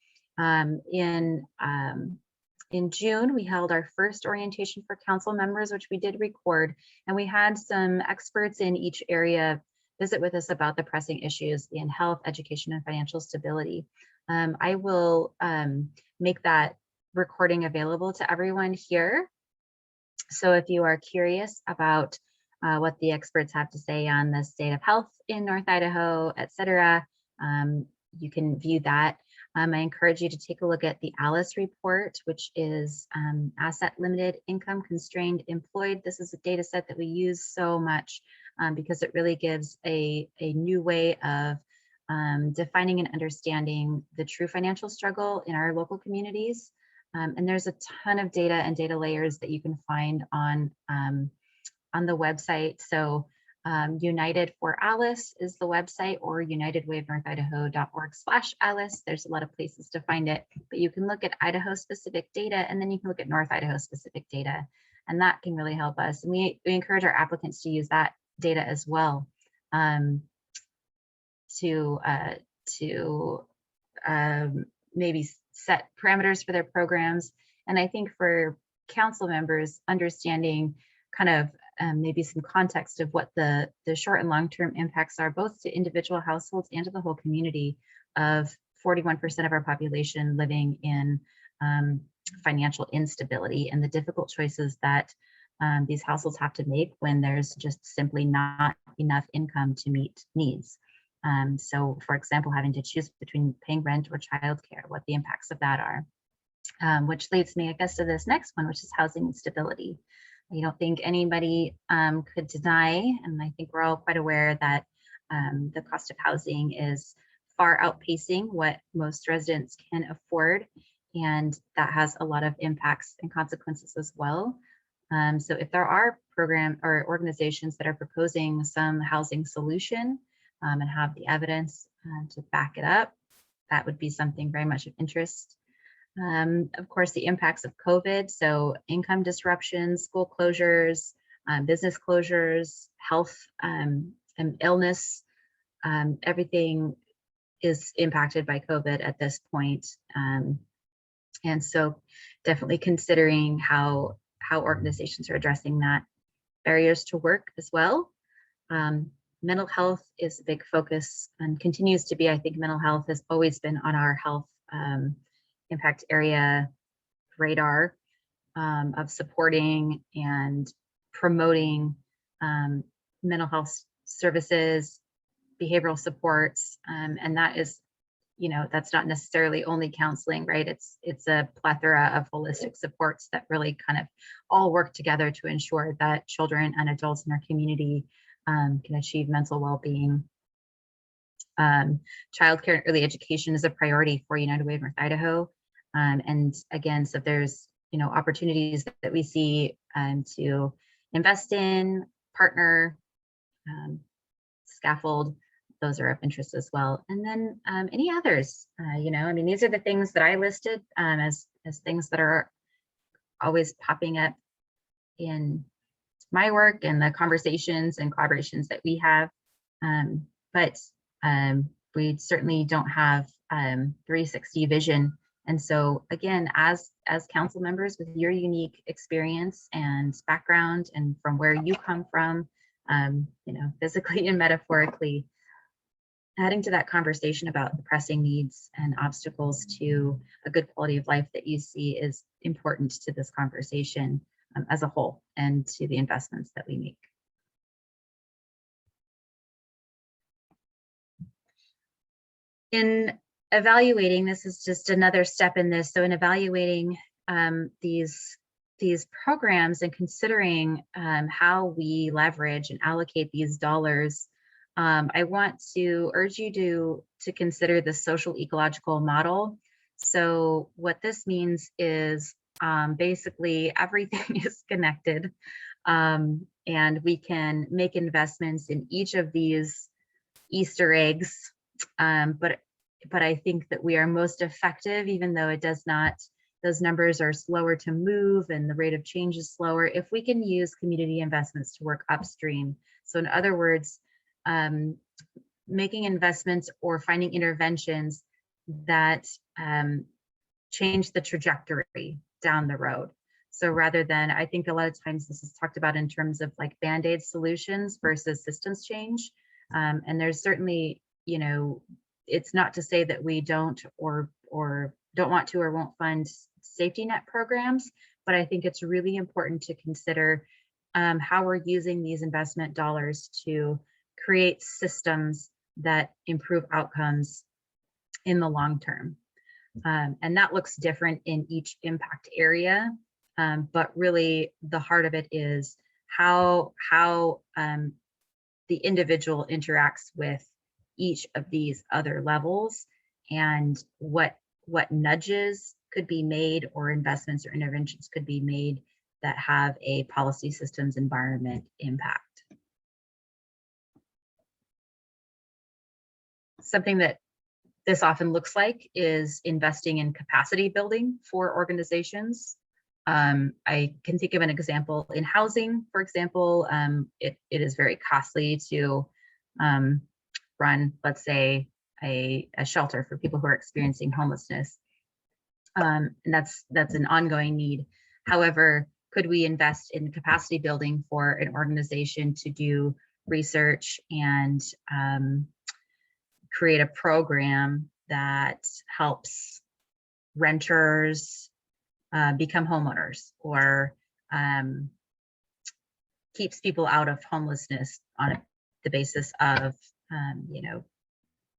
In June, we held our first orientation for council members, which we did record, and we had some experts in each area visit with us about the pressing issues in health, education, and financial stability. I will make that recording available to everyone here. So if you are curious about what the experts have to say on the state of health in North Idaho, et cetera, you can view that. I encourage you to take a look at the ALICE report, which is asset limited, income constrained, employed. This is a data set that we use so much because it really gives a new way of defining and understanding the true financial struggle in our local communities. And there's a ton of data and data layers that you can find on the website. So United for Alice is the website, or unitedwayofnorthidaho.org/Alice. There's a lot of places to find it, but you can look at Idaho specific data, and then you can look at North Idaho specific data, and that can really help us. And we encourage our applicants to use that data as well. to maybe set parameters for their programs. And I think for council members, understanding kind of maybe some context of what the short and long-term impacts are, both to individual households and to the whole community, of 41% of our population living in financial instability, and the difficult choices that these households have to make when there's just simply not enough income to meet needs. So for example, having to choose between paying rent or childcare, what the impacts of that are. Which leads me, I guess, to this next one, which is housing instability. I don't think anybody could deny, and I think we're all quite aware that the cost of housing is far outpacing what most residents can afford, and that has a lot of impacts and consequences as well. So if there are program or organizations that are proposing some housing solution and have the evidence to back it up, that would be something very much of interest. Of course, the impacts of COVID, so income disruptions, school closures, business closures, health and illness, everything is impacted by COVID at this point. And so definitely considering how organizations are addressing that. Barriers to work as well. Mental health is a big focus and continues to be. I think mental health has always been on our health impact area radar of supporting and promoting mental health services, behavioral supports, and that is, that's not necessarily only counseling, right? It's a plethora of holistic supports that really kind of all work together to ensure that children and adults in our community can achieve mental well-being. Childcare and early education is a priority for United Way of North Idaho. And again, so there's, opportunities that we see to invest in, partner, scaffold, those are of interest as well. And then any others, these are the things that I listed as things that are always popping up in my work and the conversations and collaborations that we have. But we certainly don't have 360 vision. And so again, as council members with your unique experience and background and from where you come from, physically and metaphorically, adding to that conversation about the pressing needs and obstacles to a good quality of life that you see is important to this conversation as a whole and to the investments that we make. In evaluating, this is just another step in this. So in evaluating these programs and considering how we leverage and allocate these dollars, I want to urge you to consider the social ecological model. So what this means is basically everything is connected, and we can make investments in each of these Easter eggs. But I think that we are most effective, even though it does not, those numbers are slower to move and the rate of change is slower, if we can use community investments to work upstream. So in other words, making investments or finding interventions that change the trajectory down the road. So rather than, I think a lot of times this is talked about in terms of like Band-Aid solutions versus systems change. And there's certainly, it's not to say that we don't or don't want to or won't fund safety net programs, but I think it's really important to consider how we're using these investment dollars to create systems that improve outcomes in the long term. And that looks different in each impact area, but really the heart of it is how the individual interacts with each of these other levels and what nudges could be made or investments or interventions could be made that have a policy systems environment impact. Something that this often looks like is investing in capacity building for organizations. I can think of an example in housing, for example. It is very costly to run, let's say, a shelter for people who are experiencing homelessness. And that's an ongoing need. However, could we invest in capacity building for an organization to do research and create a program that helps renters become homeowners, or keeps people out of homelessness on the basis of, you know,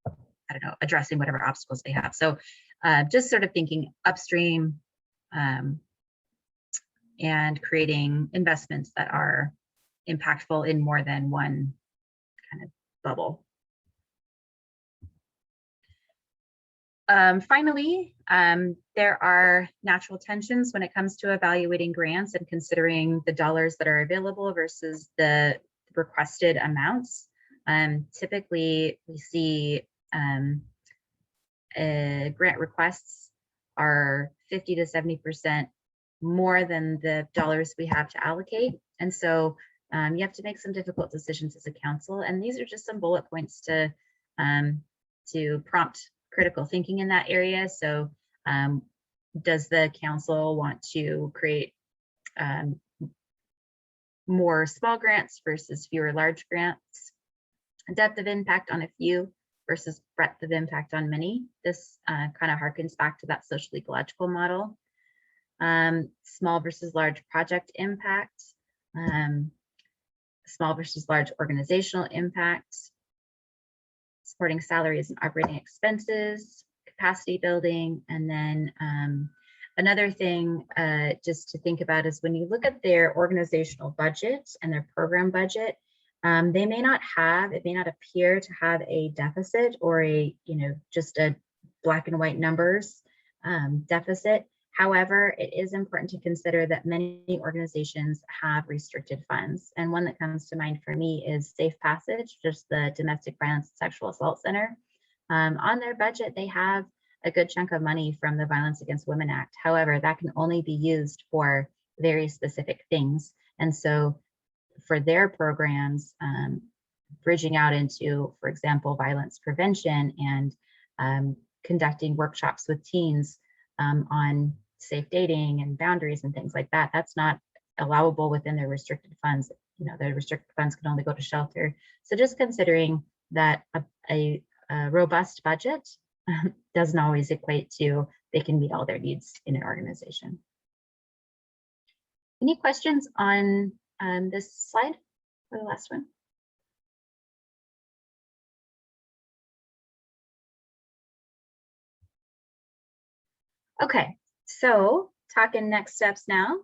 I don't know, addressing whatever obstacles they have. So just sort of thinking upstream and creating investments that are impactful in more than one kind of bubble. Finally, there are natural tensions when it comes to evaluating grants and considering the dollars that are available versus the requested amounts. Typically, we see grant requests are 50 to 70% more than the dollars we have to allocate. And so you have to make some difficult decisions as a council. And these are just some bullet points to prompt critical thinking in that area. So does the council want to create more small grants versus fewer large grants? Depth of impact on a few versus breadth of impact on many. This kind of harkens back to that social ecological model. Small versus large project impact, small versus large organizational impact, supporting salaries and operating expenses, capacity building. And then another thing just to think about is when you look at their organizational budget and their program budget, they may not have, it may not appear to have a deficit or a, you know, just a black and white numbers deficit. However, it is important to consider that many organizations have restricted funds. And one that comes to mind for me is Safe Passage, just the Domestic Violence and Sexual Assault Center. On their budget, they have a good chunk of money from the Violence Against Women Act. However, that can only be used for very specific things. And so for their programs, bridging out into, for example, violence prevention and conducting workshops with teens on safe dating and boundaries and things like that, that's not allowable within their restricted funds. You know, the restricted funds can only go to shelter. So just considering that a robust budget doesn't always equate to they can meet all their needs in an organization. Any questions on this slide or the last one? Okay, so talking next steps now.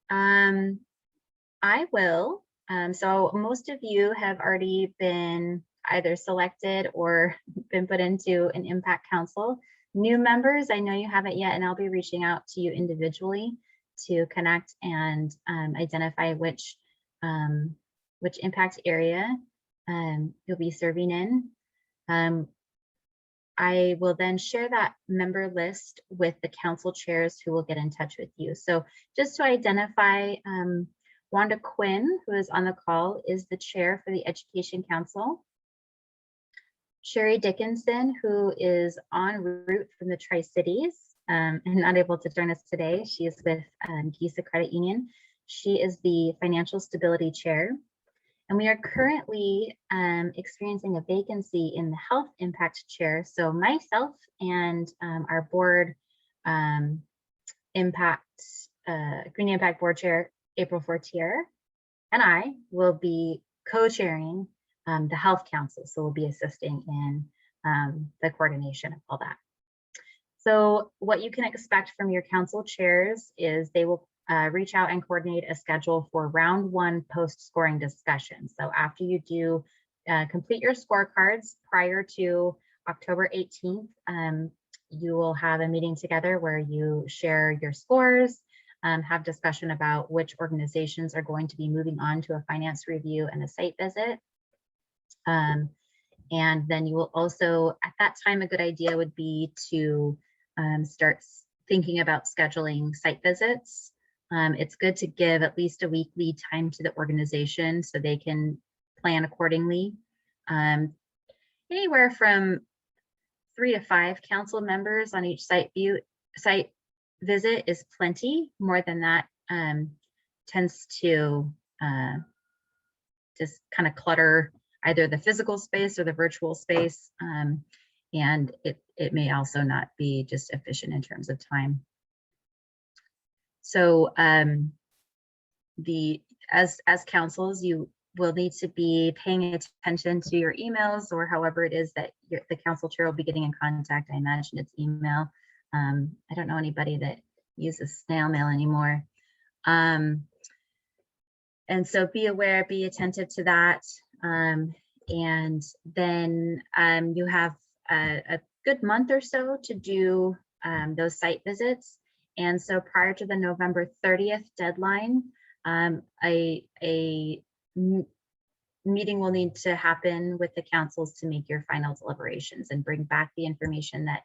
I will, so most of you have already been either selected or been put into an impact council. New members, I know you haven't yet, and I'll be reaching out to you individually to connect and identify which impact area you'll be serving in. I will then share that member list with the council chairs who will get in touch with you. So just to identify, Wanda Quinn, who is on the call, is the chair for the Education Council. Sherry Dickinson, who is en route from the Tri-Cities and not able to join us today. She is with GISA Credit Union. She is the Financial Stability Chair. And we are currently experiencing a vacancy in the Health Impact Chair. So myself and our board Green Impact Board Chair, April Fortier, and I will be co-chairing the Health Council. So we'll be assisting in the coordination of all that. So what you can expect from your council chairs is they will reach out and coordinate a schedule for round one post-scoring discussion. So after you do complete your scorecards prior to October 18th, you will have a meeting together where you share your scores, have discussion about which organizations are going to be moving on to a finance review and a site visit. And then you will also, at that time, a good idea would be to start thinking about scheduling site visits. It's good to give at least a week lead time to the organization so they can plan accordingly. anywhere from 3 to 5 council members on each site visit is plenty. More than that tends to just kind of clutter either the physical space or the virtual space. And it may also not be just efficient in terms of time. So as councils, you will need to be paying attention to your emails, or however it is that the council chair will be getting in contact. I imagine it's email. I don't know anybody that uses snail mail anymore. And so be aware, be attentive to that. And then you have a good month or so to do those site visits. And so prior to the November 30th deadline, a meeting will need to happen with the councils to make your final deliberations and bring back the information that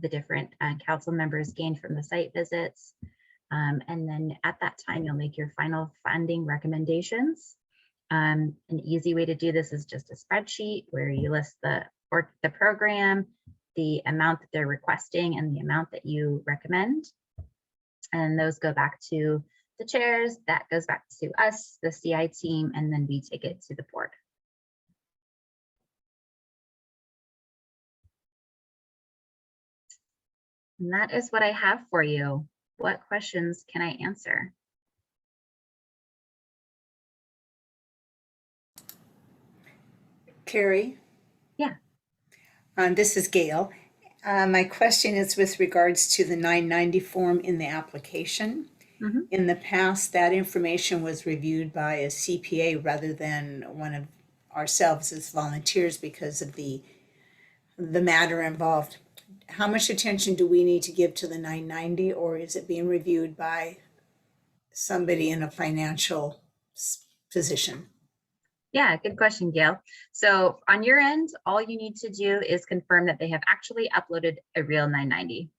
the different council members gained from the site visits. And then at that time, you'll make your final funding recommendations. An easy way to do this is just a spreadsheet where you list the program, the amount that they're requesting, and the amount that you recommend. And those go back to the chairs, that goes back to us, the CI team, and then we take it to the board. And that is what I have for you. What questions can I answer? Carrie? Yeah. This is Gail. My question is with regards to the 990 form in the application. Mm-hmm. In the past, that information was reviewed by a CPA rather than one of ourselves as volunteers because of the matter involved. How much attention do we need to give to the 990, or is it being reviewed by somebody in a financial position? Yeah, good question, Gail. So on your end, all you need to do is confirm that they have actually uploaded a real 990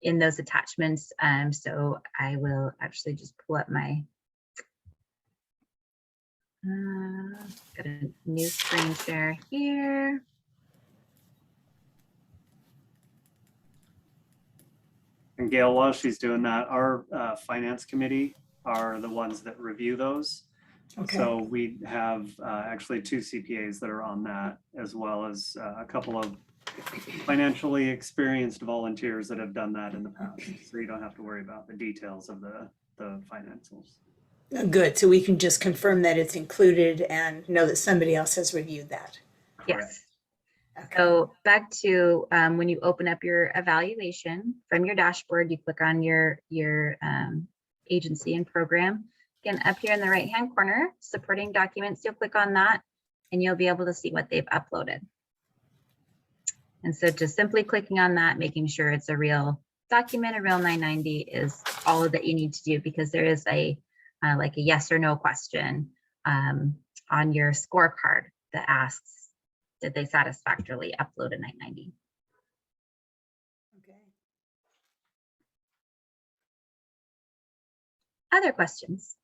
in those attachments. So I will actually just pull up my got a new screen share here. And Gail, while she's doing that, our finance committee are the ones that review those. Okay. So we have actually 2 CPAs that are on that, as well as a couple of financially experienced volunteers that have done that in the past. Okay. So you don't have to worry about the details of the financials. Good. So we can just confirm that it's included and know that somebody else has reviewed that. Yes. Okay. So back to when you open up your evaluation from your dashboard, you click on your agency and program. Again, up here in the right-hand corner, supporting documents, you'll click on that and you'll be able to see what they've uploaded. And so just simply clicking on that, making sure it's a real document, a real 990 is all that you need to do, because there is a like a yes or no question on your scorecard that asks, did they satisfactorily upload a 990? Okay. Other questions?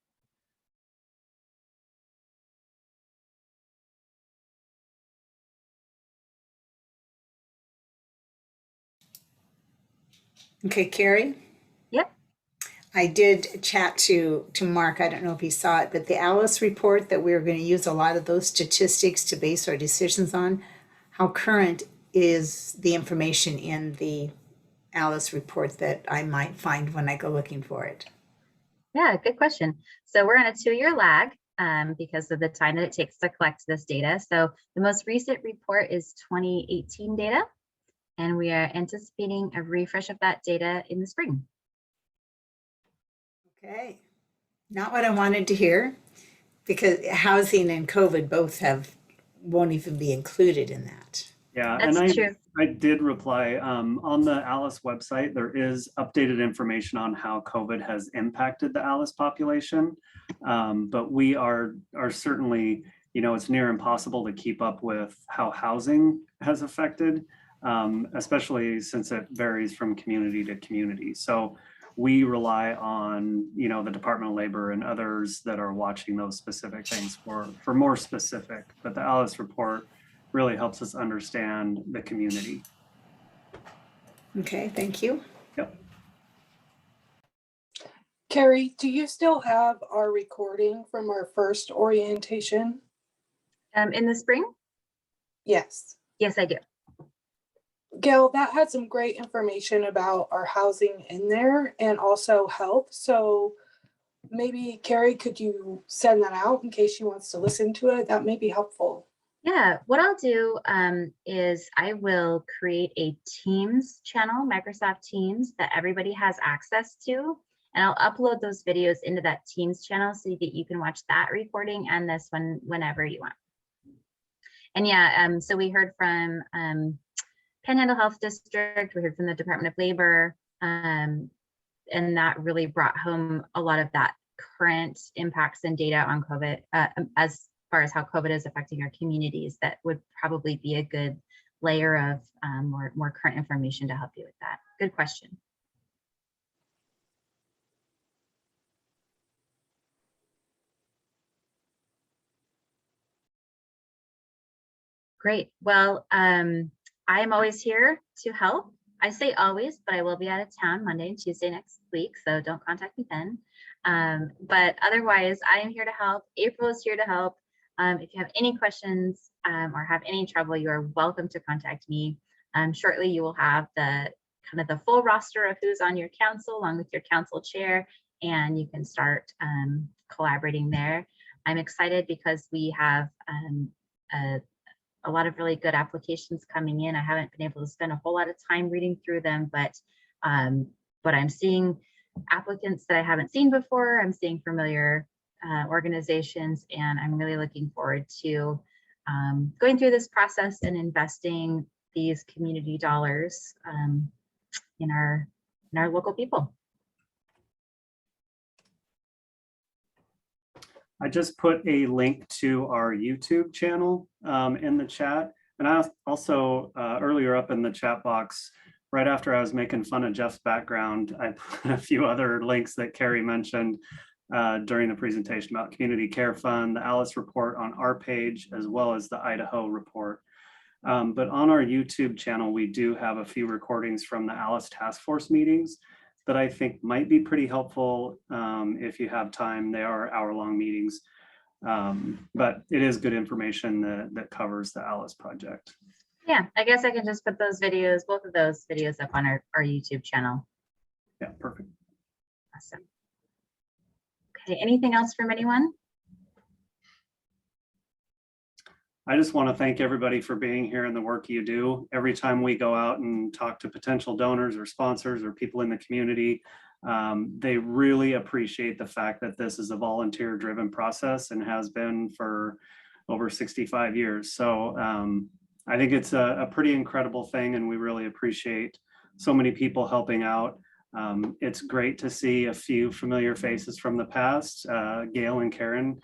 Okay, Carrie? Yep. I did chat to Mark. I don't know if he saw it, but the Alice report that we're going to use a lot of those statistics to base our decisions on, how current is the information in the Alice report that I might find when I go looking for it? Yeah, good question. So we're on a 2-year lag because of the time that it takes to collect this data. So the most recent report is 2018 data, and we are anticipating a refresh of that data in the spring. Okay, not what I wanted to hear, because housing and COVID both won't even be included in that. Yeah, That's and true. I did reply on the Alice website. There is updated information on how COVID has impacted the Alice population, but we are certainly, you know, it's near impossible to keep up with how housing has affected, especially since it varies from community to community. So we rely on, you know, the Department of Labor and others that are watching those specific things for more specific. But the Alice report really helps us understand the community. Okay, thank you. Yep. Carrie, do you still have our recording from our first orientation? In the spring? Yes. Yes, I do. Gail, that had some great information about our housing in there and also health. So maybe Carrie, could you send that out in case she wants to listen to it? That may be helpful. Yeah, what I'll do is I will create a Teams channel, Microsoft Teams, that everybody has access to. And I'll upload those videos into that Teams channel so that you can watch that recording and this one whenever you want. And yeah, so we heard from Panhandle Health District, we heard from the Department of Labor, and that really brought home a lot of that current impacts and data on COVID, as far as how COVID is affecting our communities. That would probably be a good layer of more current information to help you with that. Good question. Great. Well, I am always here to help. I say always, but I will be out of town Monday and Tuesday next week, so don't contact me then. But otherwise, I am here to help. April is here to help. If you have any questions or have any trouble, you are welcome to contact me. Shortly, you will have the kind of the full roster of who's on your council, along with your council chair, and you can start collaborating there. I'm excited because we have a lot of really good applications coming in. I haven't been able to spend a whole lot of time reading through them, but I'm seeing applicants that I haven't seen before. I'm seeing familiar organizations, and I'm really looking forward to going through this process and investing these community dollars in our local people. I just put a link to our YouTube channel in the chat. And I also earlier up in the chat box, right after I was making fun of Jeff's background, I put a few other links that Carrie mentioned during the presentation about Community Care Fund, the Alice report on our page, as well as the Idaho report. But on our YouTube channel, we do have a few recordings from the Alice Task Force meetings that I think might be pretty helpful if you have time. They are hour-long meetings, but it is good information that covers the Alice project. Yeah, I guess I can just put those videos, both of those videos up on our YouTube channel. Yeah, perfect. Awesome. Okay, anything else from anyone? I just want to thank everybody for being here and the work you do. Every time we go out and talk to potential donors or sponsors or people in the community, they really appreciate the fact that this is a volunteer-driven process and has been for over 65 years. So I think it's a pretty incredible thing, and we really appreciate so many people helping out. It's great to see a few familiar faces from the past, Gail and Karen.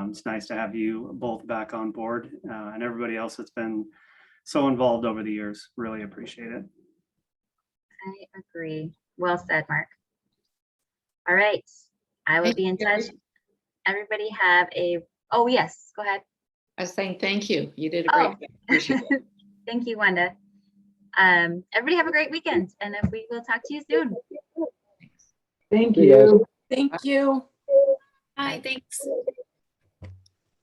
It's nice to have you both back on board, and everybody else that's been so involved over the years. Really appreciate it. I agree. Well said, Mark. All right, I will be in touch. Everybody have a, oh yes, go ahead. I was saying thank you. You did a great job. Appreciate it. Thank you, Wanda. Everybody have a great weekend, and if we will talk to you soon. Thank See you guys. Thank you. Bye. Hi, thanks.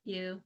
You.